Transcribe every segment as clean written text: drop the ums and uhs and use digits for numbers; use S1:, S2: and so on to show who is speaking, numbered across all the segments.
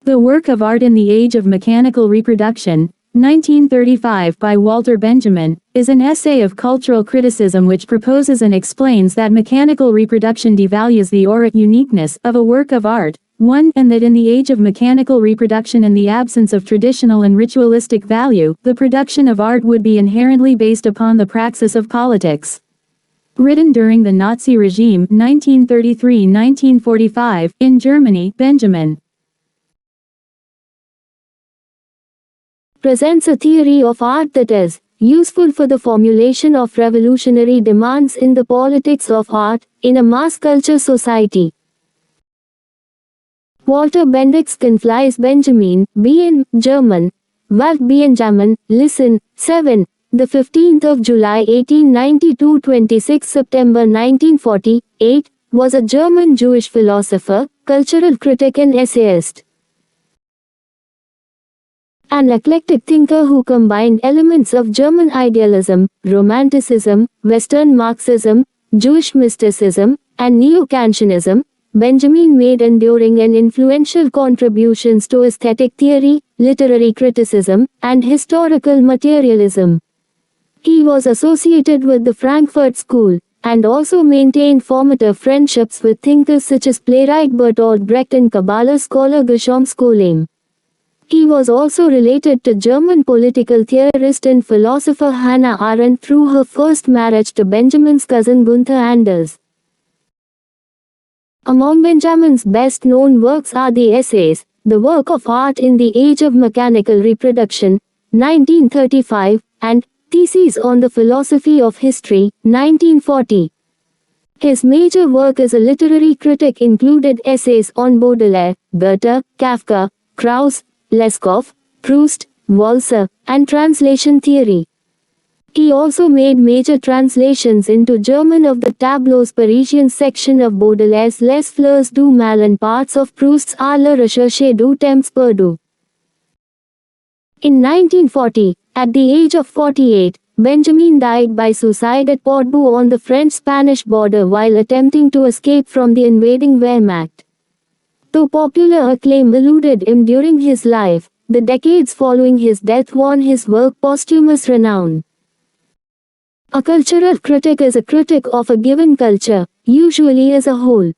S1: The Work of Art in the Age of Mechanical Reproduction, 1935 by Walter Benjamin, is an essay of cultural criticism which proposes and explains that mechanical reproduction devalues the auric uniqueness of a work of art, and that in the age of mechanical reproduction and the absence of traditional and ritualistic value, the production of art would be inherently based upon the praxis of politics. Written during the Nazi regime 1933-1945 in Germany, Benjamin
S2: presents a theory of art that is useful for the formulation of revolutionary demands in the politics of art in a mass culture society. Walter Benjamin Benjamin, B.N. German, Walt Benjamin, listen, 7. The 15th of July 1892 26 September 1948, was a German Jewish philosopher, cultural critic and essayist. An eclectic thinker who combined elements of German idealism, Romanticism, Western Marxism, Jewish mysticism, and Neo-Kantianism, Benjamin made enduring and influential contributions to aesthetic theory, literary criticism, and historical materialism. He was associated with the Frankfurt School, and also maintained formative friendships with thinkers such as playwright Bertolt Brecht and Kabbalah scholar Gershom Scholem. He was also related to German political theorist and philosopher Hannah Arendt through her first marriage to Benjamin's cousin Gunther Anders. Among Benjamin's best-known works are the essays, The Work of Art in the Age of Mechanical Reproduction, 1935, and Theses on the Philosophy of History, 1940. His major work as a literary critic included essays on Baudelaire, Goethe, Kafka, Krauss, Leskov, Proust, Walser, and translation theory. He also made major translations into German of the Tableaux Parisiens section of Baudelaire's Les Fleurs du Mal and parts of Proust's À la recherche du temps perdu. In 1940, at the age of 48, Benjamin died by suicide at Portbou on the French-Spanish border while attempting to escape from the invading Wehrmacht. Though popular acclaim eluded him during his life, the decades following his death won his work posthumous renown. A cultural critic is a critic of a given culture, usually as a whole.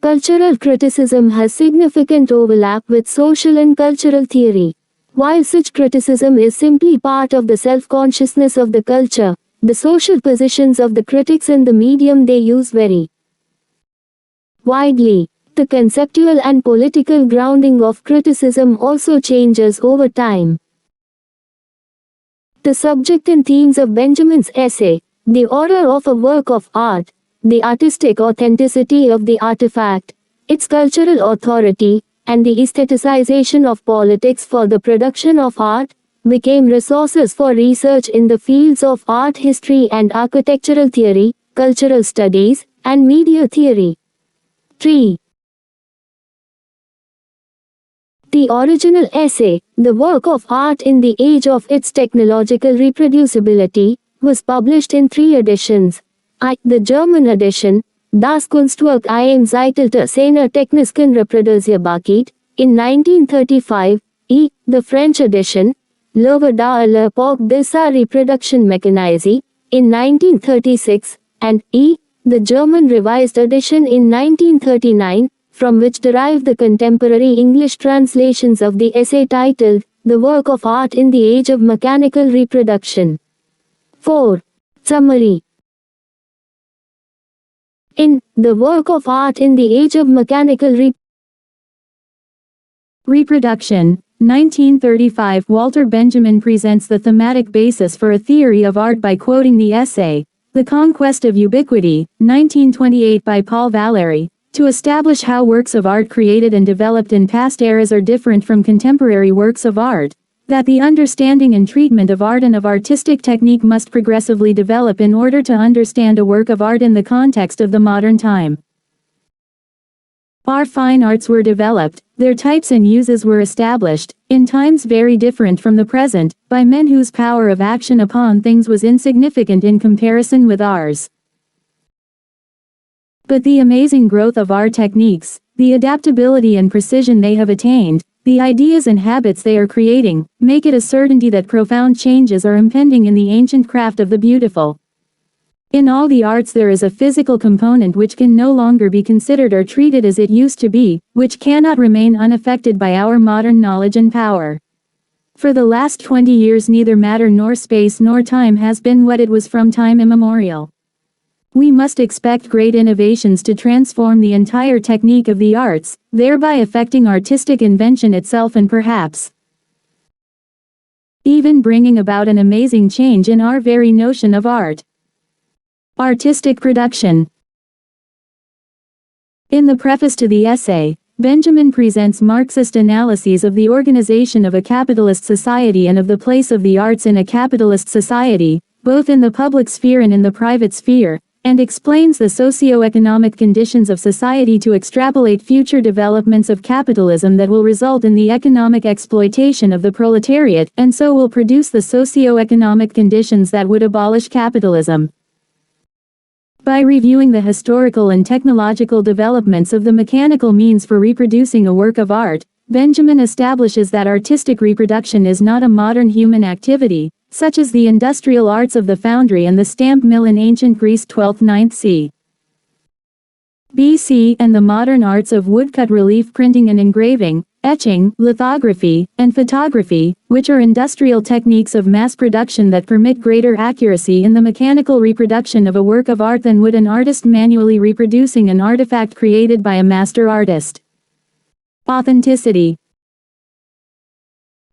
S2: Cultural criticism has significant overlap with social and cultural theory. While such criticism is simply part of the self-consciousness of the culture, the social positions of the critics and the medium they use vary widely. The conceptual and political grounding of criticism also changes over time. The subject and themes of Benjamin's essay, the order of a work of art, the artistic authenticity of the artifact, its cultural authority, and the aestheticization of politics for the production of art, became resources for research in the fields of art history and architectural theory, cultural studies, and media theory. 3. The original essay, The Work of Art in the Age of its Technological Reproducibility, was published in 3 editions. The German edition, Das Kunstwerk im Zeitalter seiner technischen Reproduzierbarkeit, in 1935, the French edition, L'œuvre d'art à l'époque de sa reproduction mécanisée, in 1936, and the German revised edition in 1939, from which derived the contemporary English translations of the essay titled, The Work of Art in the Age of Mechanical Reproduction. 4. Summary. In The Work of Art in the Age of Mechanical
S1: Reproduction, 1935 Walter Benjamin presents the thematic basis for a theory of art by quoting the essay, The Conquest of Ubiquity, 1928 by Paul Valéry, to establish how works of art created and developed in past eras are different from contemporary works of art, that the understanding and treatment of art and of artistic technique must progressively develop in order to understand a work of art in the context of the modern time. Our fine arts were developed, their types and uses were established, in times very different from the present, by men whose power of action upon things was insignificant in comparison with ours. But the amazing growth of our techniques, the adaptability and precision they have attained, the ideas and habits they are creating, make it a certainty that profound changes are impending in the ancient craft of the beautiful. In all the arts there is a physical component which can no longer be considered or treated as it used to be, which cannot remain unaffected by our modern knowledge and power. For the last 20 years neither matter nor space nor time has been what it was from time immemorial. We must expect great innovations to transform the entire technique of the arts, thereby affecting artistic invention itself and perhaps even bringing about an amazing change in our very notion of art. Artistic production. In the preface to the essay, Benjamin presents Marxist analyses of the organization of a capitalist society and of the place of the arts in a capitalist society, both in the public sphere and in the private sphere, and explains the socio-economic conditions of society to extrapolate future developments of capitalism that will result in the economic exploitation of the proletariat, and so will produce the socio-economic conditions that would abolish capitalism. By reviewing the historical and technological developments of the mechanical means for reproducing a work of art, Benjamin establishes that artistic reproduction is not a modern human activity, such as the industrial arts of the foundry and the stamp mill in ancient Greece 12th–9th c. BC and the modern arts of woodcut relief printing and engraving, etching, lithography, and photography, which are industrial techniques of mass production that permit greater accuracy in the mechanical reproduction of a work of art than would an artist manually reproducing an artifact created by a master artist. Authenticity.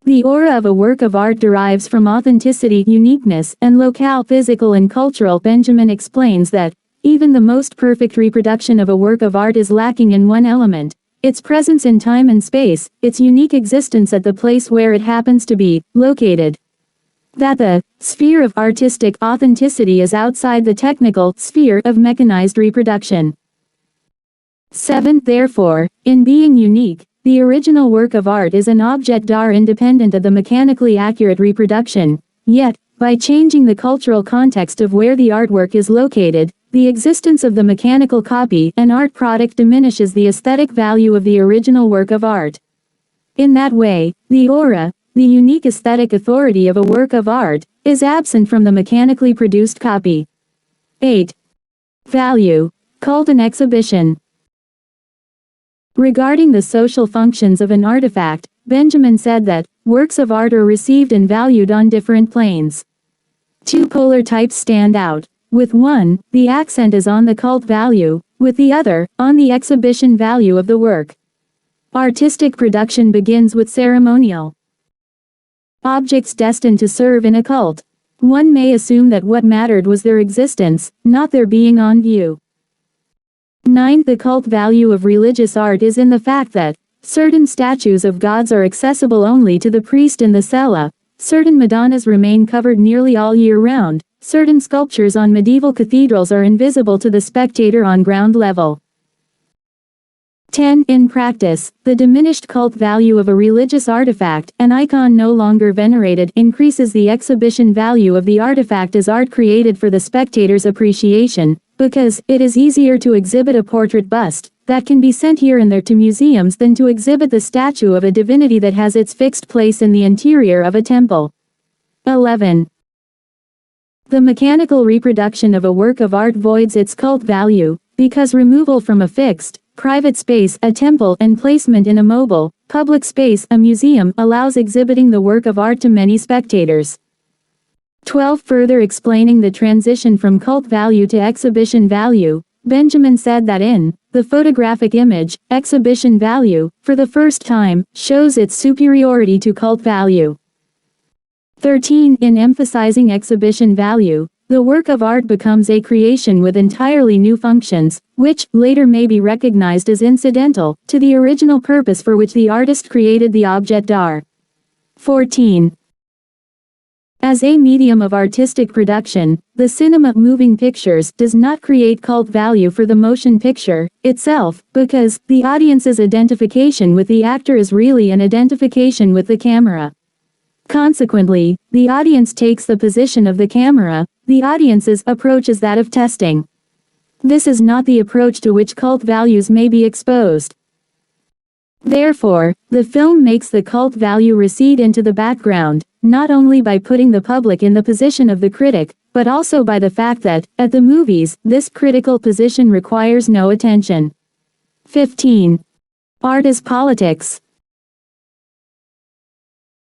S1: The aura of a work of art derives from authenticity, uniqueness, and locale, physical and cultural. Benjamin explains that, even the most perfect reproduction of a work of art is lacking in one element: its presence in time and space, its unique existence at the place where it happens to be located. That the sphere of artistic authenticity is outside the technical sphere of mechanized reproduction. 7. Therefore, in being unique, the original work of art is an objet d'art independent of the mechanically accurate reproduction, yet, by changing the cultural context of where the artwork is located, the existence of the mechanical copy, an art product, diminishes the aesthetic value of the original work of art. In that way, the aura, the unique aesthetic authority of a work of art, is absent from the mechanically produced copy. 8. Value, cult and exhibition. Regarding the social functions of an artifact, Benjamin said that works of art are received and valued on different planes. Two polar types stand out. With one, the accent is on the cult value, with the other, on the exhibition value of the work. Artistic production begins with ceremonial objects destined to serve in a cult. One may assume that what mattered was their existence, not their being on view. 9. The cult value of religious art is in the fact that certain statues of gods are accessible only to the priest in the cella, certain Madonnas remain covered nearly all year round, certain sculptures on medieval cathedrals are invisible to the spectator on ground level. 10. In practice, the diminished cult value of a religious artifact, an icon no longer venerated, increases the exhibition value of the artifact as art created for the spectator's appreciation, because it is easier to exhibit a portrait bust that can be sent here and there to museums than to exhibit the statue of a divinity that has its fixed place in the interior of a temple. 11. The mechanical reproduction of a work of art voids its cult value, because removal from a fixed, private space, a temple, and placement in a mobile, public space, a museum, allows exhibiting the work of art to many spectators. 12. Further explaining the transition from cult value to exhibition value, Benjamin said that in the photographic image, exhibition value, for the first time, shows its superiority to cult value. 13. In emphasizing exhibition value, the work of art becomes a creation with entirely new functions, which, later may be recognized as incidental, to the original purpose for which the artist created the objet d'art. 14. As a medium of artistic production, the cinema moving pictures does not create cult value for the motion picture itself, because the audience's identification with the actor is really an identification with the camera. Consequently, the audience takes the position of the camera, the audience's approach is that of testing. This is not the approach to which cult values may be exposed. Therefore, the film makes the cult value recede into the background, not only by putting the public in the position of the critic, but also by the fact that, at the movies, this critical position requires no attention. 15. Art as politics.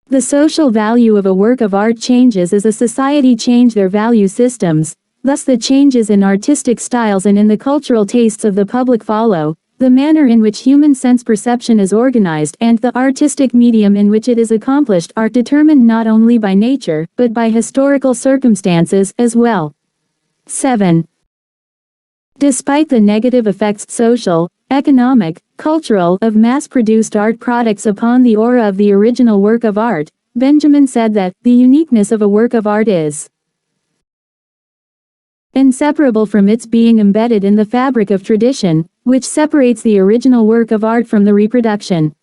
S1: The social value of a work of art changes as a society change their value systems, thus the changes in artistic styles and in the cultural tastes of the public follow. The manner in which human sense perception is organized and the artistic medium in which it is accomplished are determined not only by nature, but by historical circumstances as well. 7. Despite the negative effects social, economic, cultural, of mass-produced art products upon the aura of the original work of art, Benjamin said that the uniqueness of a work of art is inseparable from its being embedded in the fabric of tradition, which separates the original work of art from the reproduction.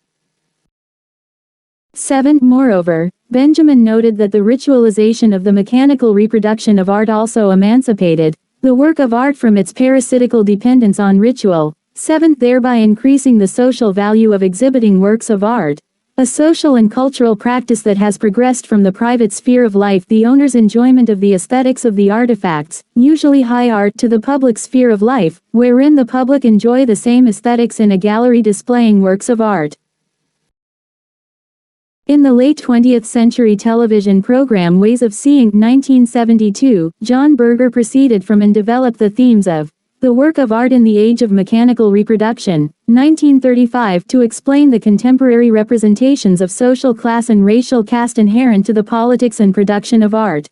S1: 7. Moreover, Benjamin noted that the ritualization of the mechanical reproduction of art also emancipated the work of art from its parasitical dependence on ritual. 7. Thereby increasing the social value of exhibiting works of art, a social and cultural practice that has progressed from the private sphere of life, the owner's enjoyment of the aesthetics of the artifacts, usually high art, to the public sphere of life, wherein the public enjoy the same aesthetics in a gallery displaying works of art. In the late 20th century television program Ways of Seeing 1972, John Berger proceeded from and developed the themes of the work of art in the age of mechanical reproduction, 1935, to explain the contemporary representations of social class and racial caste inherent to the politics and production of art.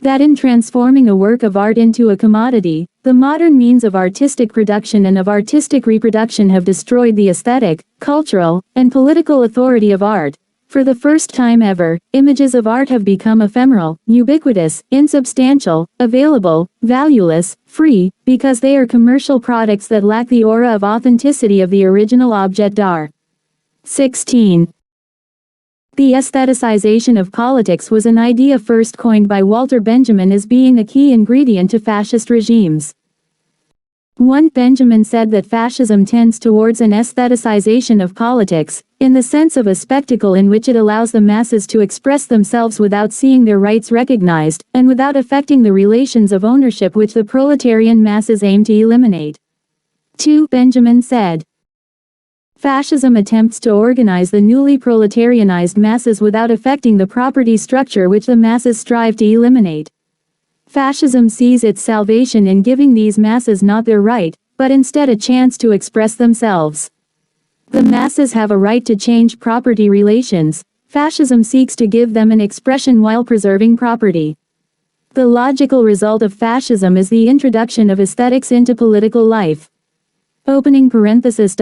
S1: That in transforming a work of art into a commodity, the modern means of artistic production and of artistic reproduction have destroyed the aesthetic, cultural, and political authority of art. For the first time ever, images of art have become ephemeral, ubiquitous, insubstantial, available, valueless, free, because they are commercial products that lack the aura of authenticity of the original object d'art. 16. The aestheticization of politics was an idea first coined by Walter Benjamin as being a key ingredient to fascist regimes. 1. Benjamin said that fascism tends towards an aestheticization of politics, in the sense of a spectacle in which it allows the masses to express themselves without seeing their rights recognized, and without affecting the relations of ownership which the proletarian masses aim to eliminate. 2. Benjamin said, fascism attempts to organize the newly proletarianized masses without affecting the property structure which the masses strive to eliminate. Fascism sees its salvation in giving these masses not their right, but instead a chance to express themselves. The masses have a right to change property relations. Fascism seeks to give them an expression while preserving property. The logical result of fascism is the introduction of aesthetics into political life. Opening parenthesis.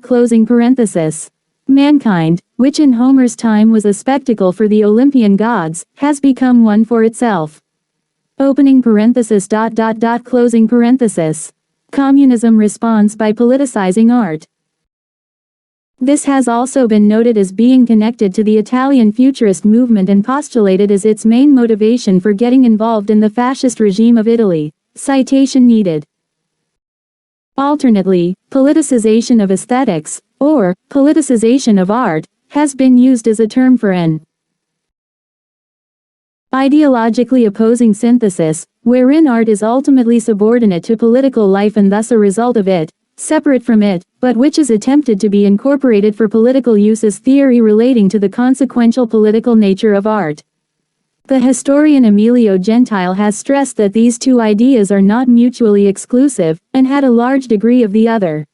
S1: Closing parenthesis. Mankind, which in Homer's time was a spectacle for the Olympian gods, has become one for itself. Opening parenthesis. Closing parenthesis. Communism responds by politicizing art. This has also been noted as being connected to the Italian futurist movement and postulated as its main motivation for getting involved in the fascist regime of Italy. Citation needed. Alternately, politicization of aesthetics, or politicization of art, has been used as a term for an ideologically opposing synthesis, wherein art is ultimately subordinate to political life and thus a result of it, separate from it, but which is attempted to be incorporated for political use as theory relating to the consequential political nature of art. The historian Emilio Gentile has stressed that these two ideas are not mutually exclusive, and had a large degree of the other.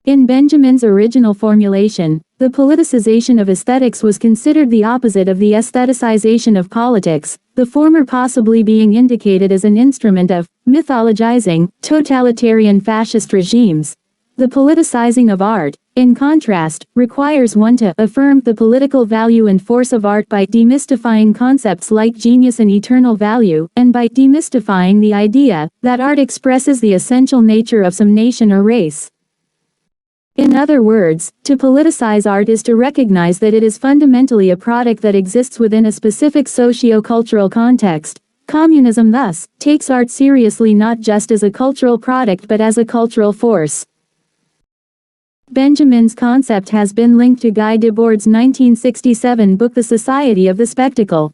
S1: In Benjamin's original formulation, the politicization of aesthetics was considered the opposite of the aestheticization of politics, the former possibly being indicated as an instrument of mythologizing totalitarian fascist regimes. The politicizing of art, in contrast, requires one to affirm the political value and force of art by demystifying concepts like genius and eternal value, and by demystifying the idea that art expresses the essential nature of some nation or race. In other words, to politicize art is to recognize that it is fundamentally a product that exists within a specific socio-cultural context, Communism thus takes art seriously not just as a cultural product but as a cultural force. Benjamin's concept has been linked to Guy Debord's 1967 book The Society of the Spectacle.